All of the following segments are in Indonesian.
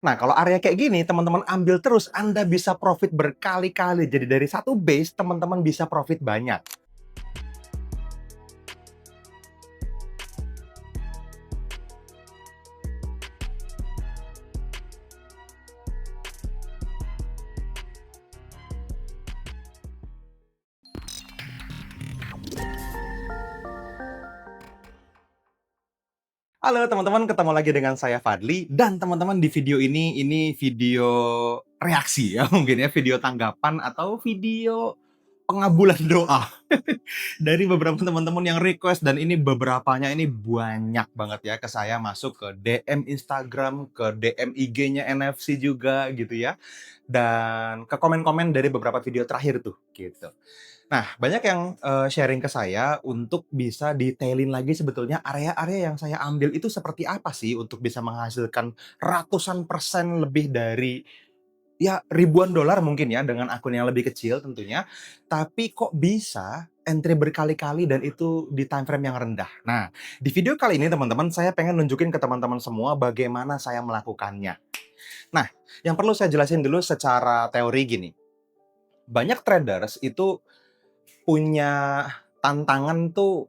Nah, kalau area kayak gini, teman-teman ambil terus, Anda bisa profit berkali-kali. Jadi dari satu base, teman-teman bisa profit banyak. Halo teman-teman, ketemu lagi dengan saya Fadli, dan teman-teman di video ini video reaksi ya mungkin ya, video tanggapan atau video pengabulan doa dari beberapa teman-teman yang request, dan ini beberapanya ini banyak banget ya ke saya, masuk ke DM Instagram, ke DM IG-nya NFC juga gitu ya, dan ke komen-komen dari beberapa video terakhir tuh gitu. Nah, banyak yang, sharing ke saya untuk bisa detailin lagi sebetulnya area-area yang saya ambil itu seperti apa sih untuk bisa menghasilkan ratusan persen lebih dari, ya ribuan dolar mungkin ya dengan akun yang lebih kecil tentunya, tapi kok bisa entry berkali-kali dan itu di time frame yang rendah. Nah, di video kali ini teman-teman, saya pengen nunjukin ke teman-teman semua bagaimana saya melakukannya. Nah, yang perlu saya jelasin dulu secara teori gini, banyak traders itu punya tantangan tuh,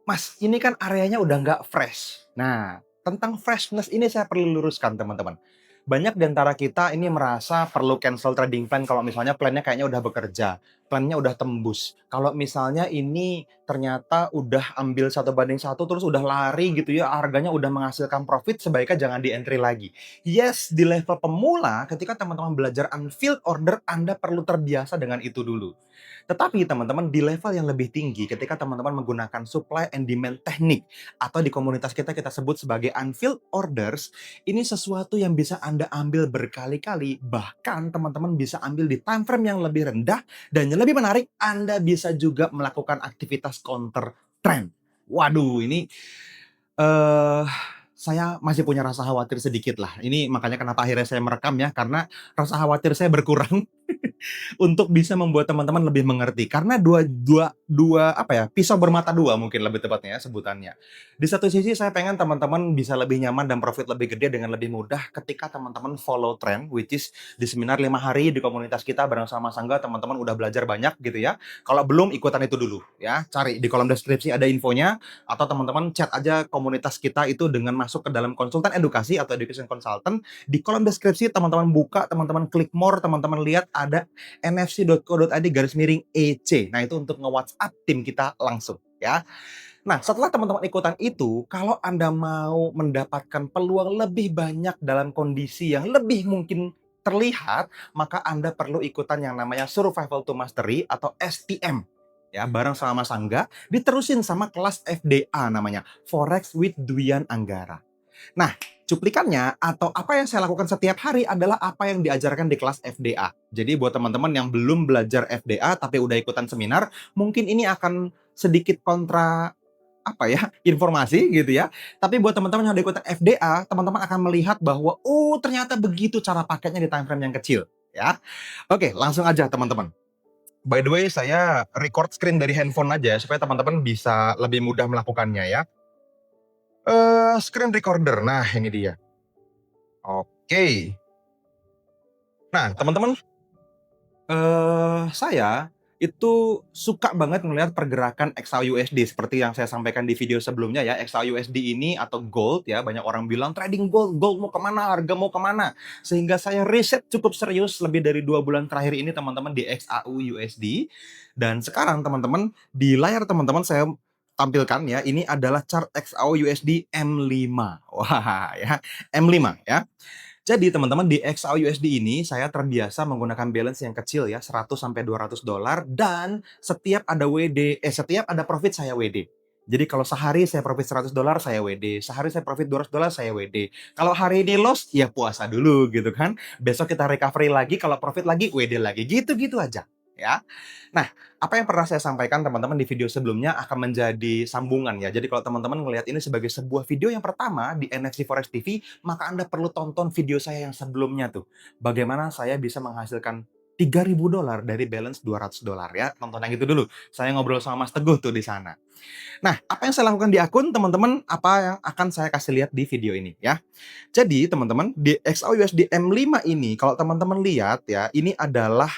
"Mas, ini kan areanya udah nggak fresh." Nah, tentang freshness ini saya perlu luruskan, teman-teman. Banyak di antara kita ini merasa perlu cancel trading plan kalau misalnya plannya kayaknya udah bekerja, plannya udah tembus. Kalau misalnya ini ternyata udah ambil 1 banding 1 terus udah lari gitu ya, harganya udah menghasilkan profit, sebaiknya jangan di-entry lagi. Yes, di level pemula ketika teman-teman belajar unfilled order, Anda perlu terbiasa dengan itu dulu. Tetapi teman-teman di level yang lebih tinggi ketika teman-teman menggunakan supply and demand teknik atau di komunitas kita sebut sebagai unfilled orders, ini sesuatu yang bisa Anda ambil berkali-kali, bahkan teman-teman bisa ambil di time frame yang lebih rendah, dan yang lebih menarik, Anda bisa juga melakukan aktivitas counter trend. Waduh, ini eh saya masih punya rasa khawatir sedikit lah. Ini makanya kenapa akhirnya saya merekam ya, karena rasa khawatir saya berkurang untuk bisa membuat teman-teman lebih mengerti. Karena dua dua dua apa ya, pisau bermata dua mungkin lebih tepatnya ya sebutannya. Di satu sisi saya pengen teman-teman bisa lebih nyaman dan profit lebih gede dengan lebih mudah ketika teman-teman follow trend, which is di seminar 5 hari di komunitas kita bareng sama Sangga, teman-teman udah belajar banyak gitu ya. Kalau belum, ikutan itu dulu ya, cari di kolom deskripsi ada infonya, atau teman-teman chat aja komunitas kita itu dengan masuk ke dalam konsultan edukasi atau education consultant. Di kolom deskripsi teman-teman buka, teman-teman klik more, teman-teman lihat ada nfc.co.id/EC. Nah, itu untuk nge-WhatsApp tim kita langsung ya. Nah, setelah teman-teman ikutan itu, kalau Anda mau mendapatkan peluang lebih banyak dalam kondisi yang lebih mungkin terlihat, maka Anda perlu ikutan yang namanya Survival to Mastery atau STM. Ya, bareng sama Mas Angga, diterusin sama kelas FDA namanya, Forex with Duyan Anggara. Nah, cuplikannya atau apa yang saya lakukan setiap hari adalah apa yang diajarkan di kelas FDA. Jadi buat teman-teman yang belum belajar FDA tapi udah ikutan seminar, mungkin ini akan sedikit kontra apa ya, informasi gitu ya. Tapi buat teman-teman yang udah ikutan FDA, teman-teman akan melihat bahwa, oh ternyata begitu cara pakainya di time frame yang kecil, ya. Oke, langsung aja teman-teman. By the way, saya record screen dari handphone aja supaya teman-teman bisa lebih mudah melakukannya ya. Screen recorder, nah ini dia. Oke. Nah, teman-teman, saya itu suka banget ngelihat pergerakan XAUSD seperti yang saya sampaikan di video sebelumnya ya. XAUSD ini atau gold ya, banyak orang bilang trading gold, gold mau kemana, harga mau kemana. Sehingga saya riset cukup serius lebih dari 2 bulan terakhir ini teman-teman di XAUUSD. Dan sekarang teman-teman, di layar teman-teman saya tampilkan ya, ini adalah chart XAUUSD M5. Wah ya, M5 ya. Jadi teman-teman di XAUUSD ini saya terbiasa menggunakan balance yang kecil ya, 100 sampai 200 dolar, dan setiap ada setiap ada profit saya WD. Jadi kalau sehari saya profit 100 dolar saya WD, sehari saya profit 200 dolar saya WD. Kalau hari ini loss ya puasa dulu gitu kan. Besok kita recovery lagi, kalau profit lagi WD lagi, gitu-gitu aja ya. Nah, apa yang pernah saya sampaikan teman-teman di video sebelumnya akan menjadi sambungan ya. Jadi kalau teman-teman melihat ini sebagai sebuah video yang pertama di NFC Forex TV, maka Anda perlu tonton video saya yang sebelumnya tuh. Bagaimana saya bisa menghasilkan $3.000 dari balance $200 ya, tonton yang itu dulu. Saya ngobrol sama Mas Teguh tuh di sana. Nah, apa yang saya lakukan di akun teman-teman, apa yang akan saya kasih lihat di video ini ya. Jadi teman-teman, di XAUUSD M5 ini kalau teman-teman lihat ya, ini adalah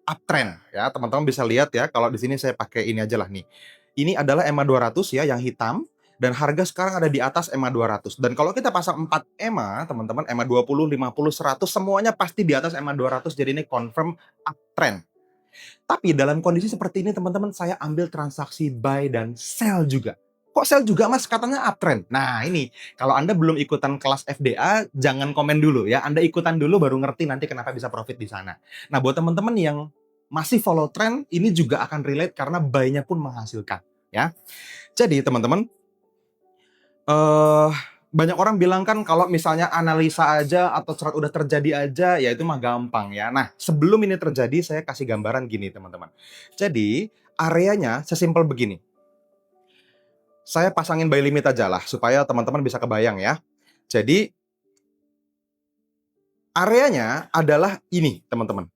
uptrend ya. Teman-teman bisa lihat ya, kalau di sini saya pakai ini aja lah nih. Ini adalah EMA 200 ya, yang hitam dan harga sekarang ada di atas EMA 200. Dan kalau kita pasang 4 EMA, teman-teman, EMA 20, 50, 100 semuanya pasti di atas EMA 200. Jadi ini confirm uptrend. Tapi dalam kondisi seperti ini teman-teman, saya ambil transaksi buy dan sell juga. Kok sell juga Mas? Katanya uptrend. Nah ini, kalau Anda belum ikutan kelas FDA, jangan komen dulu ya. Anda ikutan dulu baru ngerti nanti kenapa bisa profit di sana. Nah buat teman-teman yang masih follow trend, ini juga akan relate karena buy-nya pun menghasilkan ya. Jadi teman-teman, eh banyak orang bilang kan kalau misalnya analisa aja atau chart udah terjadi aja, ya itu mah gampang ya. Nah, sebelum ini terjadi, saya kasih gambaran gini teman-teman. Jadi, areanya sesimpel begini. Saya pasangin buy limit aja lah, supaya teman-teman bisa kebayang ya. Jadi, areanya adalah ini teman-teman.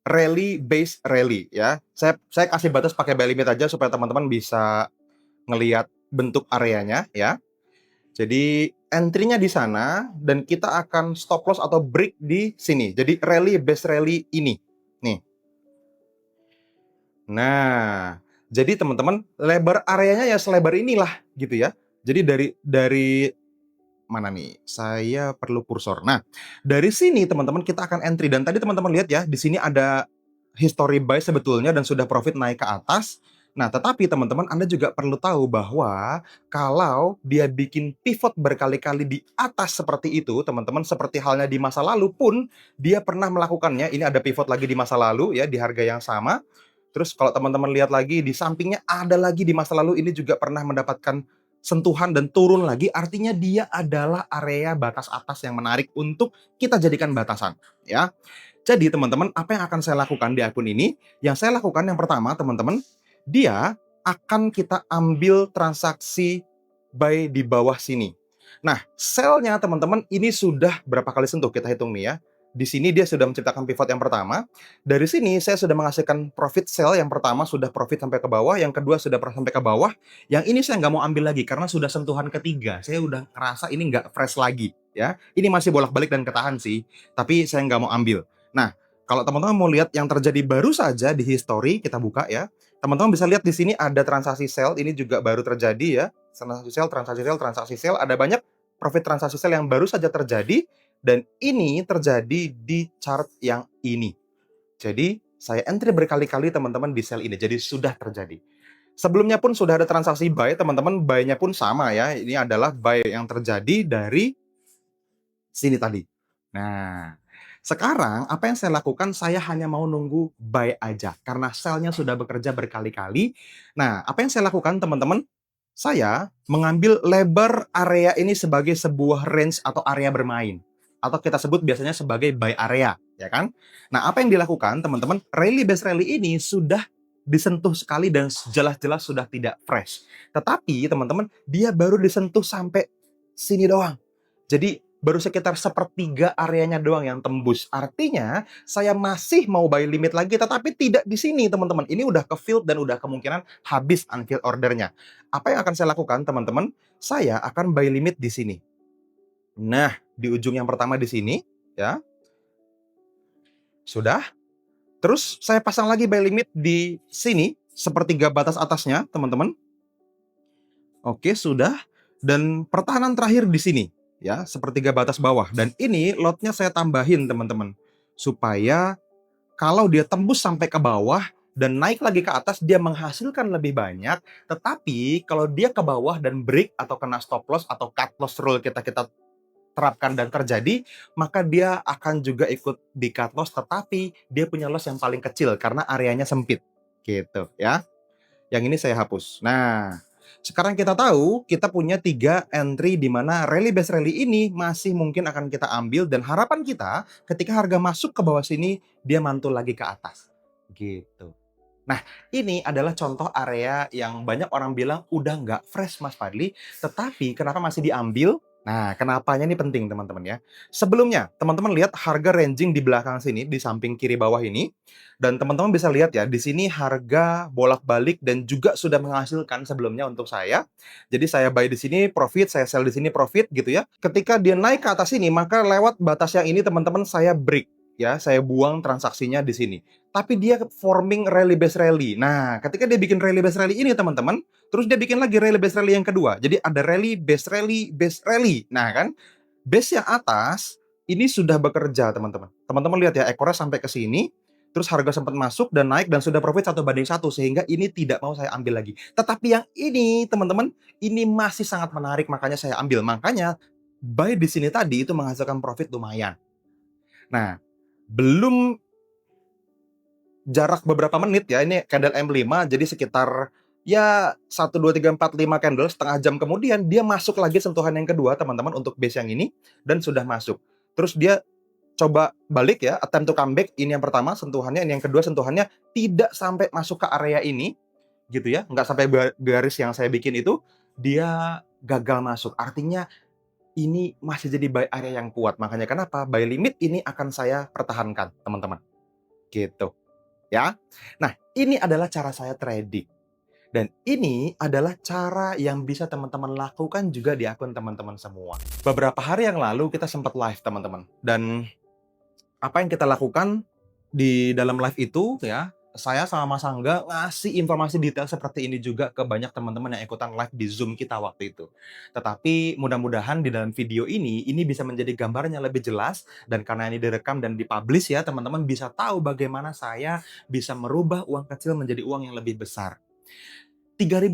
Rally base rally ya. Saya kasih batas pakai buy limit aja supaya teman-teman bisa ngelihat bentuk areanya ya. Jadi entry-nya di sana dan kita akan stop loss atau break di sini. Jadi rally base rally ini. Nih. Nah, jadi teman-teman lebar areanya ya selebar inilah gitu ya. Jadi dari mana nih? Saya perlu kursor. Nah, dari sini teman-teman kita akan entry dan tadi teman-teman lihat ya, di sini ada history buy sebetulnya dan sudah profit naik ke atas. Nah, tetapi teman-teman Anda juga perlu tahu bahwa kalau dia bikin pivot berkali-kali di atas seperti itu, teman-teman, seperti halnya di masa lalu pun dia pernah melakukannya. Ini ada pivot lagi di masa lalu ya di harga yang sama. Terus kalau teman-teman lihat lagi di sampingnya ada lagi di masa lalu ini juga pernah mendapatkan sentuhan dan turun lagi, artinya dia adalah area batas atas yang menarik untuk kita jadikan batasan ya. Jadi teman-teman, apa yang akan saya lakukan di akun ini? Yang saya lakukan yang pertama teman-teman, dia akan kita ambil transaksi buy di bawah sini. Nah, sell-nya teman-teman ini sudah berapa kali sentuh kita hitung nih ya. Di sini dia sudah menciptakan pivot yang pertama. Dari sini saya sudah menghasilkan profit sell yang pertama sudah profit sampai ke bawah, yang kedua sudah sampai ke bawah. Yang ini saya nggak mau ambil lagi karena sudah sentuhan ketiga. Saya udah ngerasa ini nggak fresh lagi ya. Ini masih bolak-balik dan ketahan sih, tapi saya nggak mau ambil. Nah, kalau teman-teman mau lihat yang terjadi baru saja di history, kita buka ya. Teman-teman bisa lihat di sini ada transaksi sell, ini juga baru terjadi ya. Transaksi sell, transaksi sell, transaksi sell, ada banyak profit transaksi sell yang baru saja terjadi dan ini terjadi di chart yang ini. Jadi, saya entry berkali-kali teman-teman di sell ini. Jadi sudah terjadi. Sebelumnya pun sudah ada transaksi buy, teman-teman, buy-nya pun sama ya. Ini adalah buy yang terjadi dari sini tadi. Nah, sekarang apa yang saya lakukan, saya hanya mau nunggu buy aja karena sell-nya sudah bekerja berkali-kali. Nah, apa yang saya lakukan teman-teman, saya mengambil lebar area ini sebagai sebuah range atau area bermain. Atau kita sebut biasanya sebagai buy area, ya kan? Nah, apa yang dilakukan teman-teman, rally base rally ini sudah disentuh sekali dan jelas-jelas sudah tidak fresh. Tetapi teman-teman, dia baru disentuh sampai sini doang. Jadi baru sekitar sepertiga areanya doang yang tembus. Artinya saya masih mau buy limit lagi tetapi tidak di sini teman-teman. Ini udah ke-filled dan udah kemungkinan habis unfilled ordernya. Apa yang akan saya lakukan teman-teman? Saya akan buy limit di sini. Nah, di ujung yang pertama di sini ya. Sudah. Terus saya pasang lagi buy limit di sini sepertiga batas atasnya, teman-teman. Oke, sudah. Dan pertahanan terakhir di sini, ya, sepertiga batas bawah. Dan ini lotnya saya tambahin, teman-teman. Supaya kalau dia tembus sampai ke bawah dan naik lagi ke atas, dia menghasilkan lebih banyak. Tetapi kalau dia ke bawah dan break atau kena stop loss atau cut loss rule kita terapkan dan terjadi, maka dia akan juga ikut di cut loss, tetapi dia punya loss yang paling kecil karena areanya sempit. Gitu, ya. Yang ini saya hapus. Nah, sekarang kita tahu kita punya 3 entry di mana rally base rally ini masih mungkin akan kita ambil dan harapan kita ketika harga masuk ke bawah sini dia mantul lagi ke atas. Gitu. Nah, ini adalah contoh area yang banyak orang bilang udah nggak fresh Mas Fadli, tetapi kenapa masih diambil? Nah, kenapanya ini penting teman-teman ya. Sebelumnya, teman-teman lihat harga ranging di belakang sini, di samping kiri bawah ini, dan teman-teman bisa lihat ya, di sini harga bolak-balik dan juga sudah menghasilkan sebelumnya untuk saya. Jadi saya buy di sini profit, saya sell di sini profit gitu ya. Ketika dia naik ke atas ini, maka lewat batas yang ini teman-teman saya break ya, saya buang transaksinya di sini. Tapi dia forming rally base rally. Nah, ketika dia bikin rally base rally ini teman-teman, terus dia bikin lagi rally base rally yang kedua. Jadi ada rally, base rally, base rally. Nah kan, base yang atas ini sudah bekerja teman-teman. Teman-teman lihat ya, ekornya sampai ke sini, terus harga sempat masuk dan naik dan sudah profit 1 banding 1 sehingga ini tidak mau saya ambil lagi. Tetapi yang ini teman-teman, ini masih sangat menarik makanya saya ambil. Makanya buy di sini tadi itu menghasilkan profit lumayan. Nah, belum jarak beberapa menit ya, ini candle M5 jadi sekitar ya 1, 2, 3, 4, 5 candle, setengah jam kemudian dia masuk lagi sentuhan yang kedua teman-teman untuk base yang ini dan sudah masuk. Terus dia coba balik ya, attempt to comeback, ini yang pertama sentuhannya, ini yang kedua sentuhannya tidak sampai masuk ke area ini gitu ya, nggak sampai garis yang saya bikin itu, dia gagal masuk. Artinya ini masih jadi buy area yang kuat. Makanya kenapa buy limit ini akan saya pertahankan teman-teman. Gitu. Ya. Nah, ini adalah cara saya trading. Dan ini adalah cara yang bisa teman-teman lakukan juga di akun teman-teman semua. Beberapa hari yang lalu kita sempat live teman-teman. Dan apa yang kita lakukan di dalam live itu ya, saya sama Mas Angga ngasih informasi detail seperti ini juga ke banyak teman-teman yang ikutan live di Zoom kita waktu itu. Tetapi mudah-mudahan di dalam video ini bisa menjadi gambarannya lebih jelas dan karena ini direkam dan dipublish ya, teman-teman bisa tahu bagaimana saya bisa merubah uang kecil menjadi uang yang lebih besar. $3.000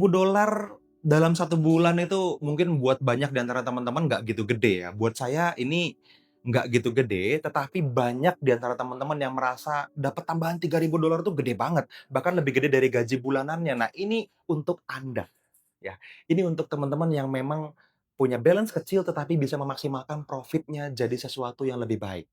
dalam 1 bulan itu mungkin buat banyak di antara teman-teman nggak gitu gede ya. Buat saya ini nggak gitu gede, tetapi banyak di antara teman-teman yang merasa dapat tambahan $3.000 tuh gede banget, bahkan lebih gede dari gaji bulanannya. Nah, ini untuk Anda ya. Ini untuk teman-teman yang memang punya balance kecil tetapi bisa memaksimalkan profitnya jadi sesuatu yang lebih baik.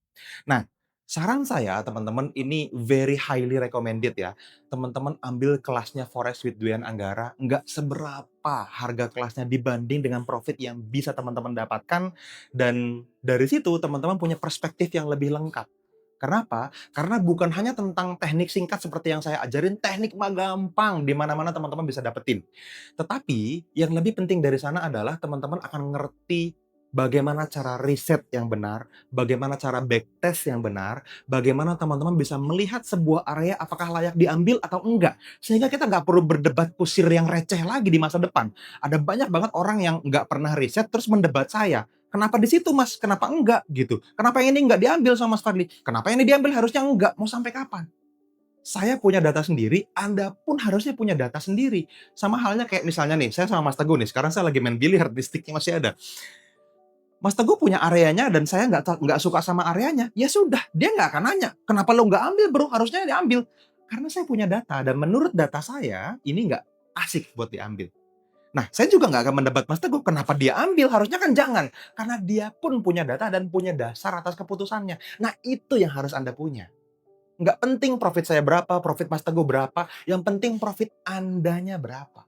Nah, saran saya teman-teman ini very highly recommended ya. Teman-teman ambil kelasnya Forex with Dwian Anggara, nggak seberapa harga kelasnya dibanding dengan profit yang bisa teman-teman dapatkan dan dari situ teman-teman punya perspektif yang lebih lengkap. Kenapa? Karena bukan hanya tentang teknik singkat seperti yang saya ajarin, teknik mah gampang, di mana-mana teman-teman bisa dapetin. Tetapi yang lebih penting dari sana adalah teman-teman akan ngerti bagaimana cara riset yang benar, bagaimana cara backtest yang benar, bagaimana teman-teman bisa melihat sebuah area apakah layak diambil atau enggak. Sehingga kita nggak perlu berdebat kusir yang receh lagi di masa depan. Ada banyak banget orang yang nggak pernah riset terus mendebat saya. Kenapa di situ mas? Kenapa enggak? Gitu. Kenapa yang ini nggak diambil sama Mas Fadli? Kenapa yang ini diambil harusnya enggak? Mau sampai kapan? Saya punya data sendiri, Anda pun harusnya punya data sendiri. Sama halnya kayak misalnya nih, saya sama Mas Teguh nih, sekarang saya lagi main biliar, di stick-nya masih ada. Mas Teguh punya areanya dan saya nggak suka sama areanya, ya sudah, dia nggak akan nanya, "Kenapa lo nggak ambil bro? Harusnya diambil." Karena saya punya data dan menurut data saya, ini nggak asik buat diambil. Nah, saya juga nggak akan mendebat Mas Teguh, kenapa dia ambil? Harusnya kan jangan. Karena dia pun punya data dan punya dasar atas keputusannya. Nah, itu yang harus Anda punya. Nggak penting profit saya berapa, profit Mas Teguh berapa, yang penting profit Andanya berapa.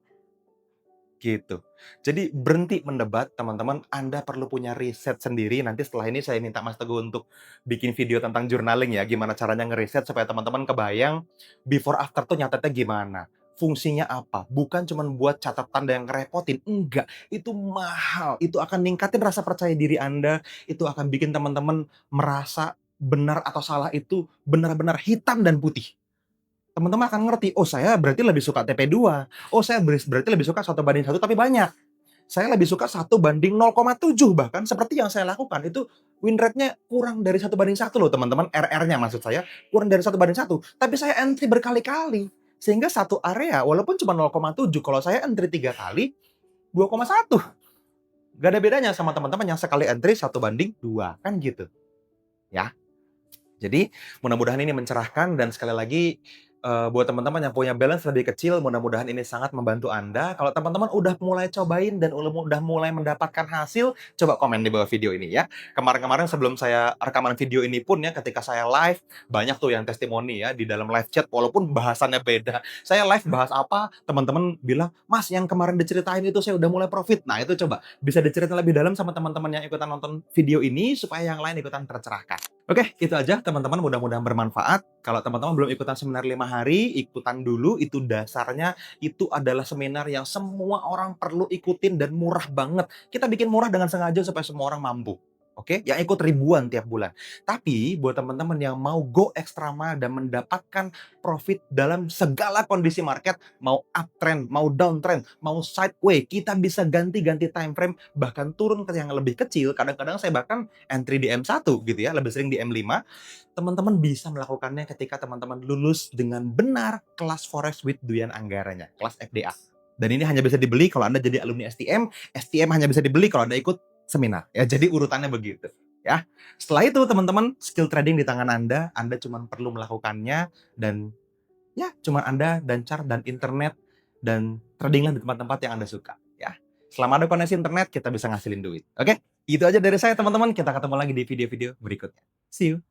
Gitu. Jadi berhenti mendebat teman-teman, Anda perlu punya riset sendiri, nanti setelah ini saya minta Mas Teguh untuk bikin video tentang journaling ya, gimana caranya ngeriset supaya teman-teman kebayang before after tuh nyatetnya gimana, fungsinya apa, bukan cuman buat catatan dan yang ngerepotin, enggak, itu mahal, itu akan ningkatin rasa percaya diri Anda, itu akan bikin teman-teman merasa benar atau salah itu benar-benar hitam dan putih. Teman-teman akan ngerti, "Oh saya berarti lebih suka TP2. Oh saya berarti lebih suka 1 banding 1 tapi banyak. Saya lebih suka 1 banding 0,7 bahkan seperti yang saya lakukan itu win rate-nya kurang dari 1 banding 1 loh teman-teman, RR-nya maksud saya, kurang dari 1 banding 1. Tapi saya entry berkali-kali, sehingga satu area walaupun cuma 0,7 kalau saya entry 3 kali, 2,1. Nggak ada bedanya sama teman-teman yang sekali entry 1 banding 2, kan gitu, ya. Jadi mudah-mudahan ini mencerahkan dan sekali lagi buat teman-teman yang punya balance lebih kecil, mudah-mudahan ini sangat membantu Anda. Kalau teman-teman udah mulai cobain dan udah mulai mendapatkan hasil, coba komen di bawah video ini ya. Kemarin-kemarin sebelum saya rekaman video ini pun ya, ketika saya live, banyak tuh yang testimoni ya di dalam live chat walaupun bahasannya beda. Saya live bahas apa, teman-teman bilang, "Mas, yang kemarin diceritain itu saya udah mulai profit." Nah, itu coba bisa diceritain lebih dalam sama teman-teman yang ikutan nonton video ini supaya yang lain ikutan tercerahkan. Oke, itu aja teman-teman, mudah-mudahan bermanfaat. Kalau teman-teman belum ikutan seminar 5 hari, ikutan dulu, itu dasarnya itu adalah seminar yang semua orang perlu ikutin dan murah banget. Kita bikin murah dengan sengaja supaya semua orang mampu. Oke, yang ikut ribuan tiap bulan. Tapi buat teman-teman yang mau go extra mile dan mendapatkan profit dalam segala kondisi market, mau uptrend, mau downtrend, mau sideway, kita bisa ganti-ganti time frame, bahkan turun ke yang lebih kecil. Kadang-kadang saya bahkan entry di M1 gitu ya, lebih sering di M5. Teman-teman bisa melakukannya ketika teman-teman lulus dengan benar kelas Forex with Duyan Anggaranya, kelas FDA. Dan ini hanya bisa dibeli kalau Anda jadi alumni STM, STM hanya bisa dibeli kalau Anda ikut seminar. Ya, jadi urutannya begitu. Ya, setelah itu teman-teman skill trading di tangan Anda cuma perlu melakukannya dan ya cuma Anda dan chart dan internet dan tradinglah di tempat-tempat yang Anda suka. Ya, selama ada koneksi internet kita bisa ngasilin duit. Oke, itu aja dari saya teman-teman. Kita ketemu lagi di video-video berikutnya. See you.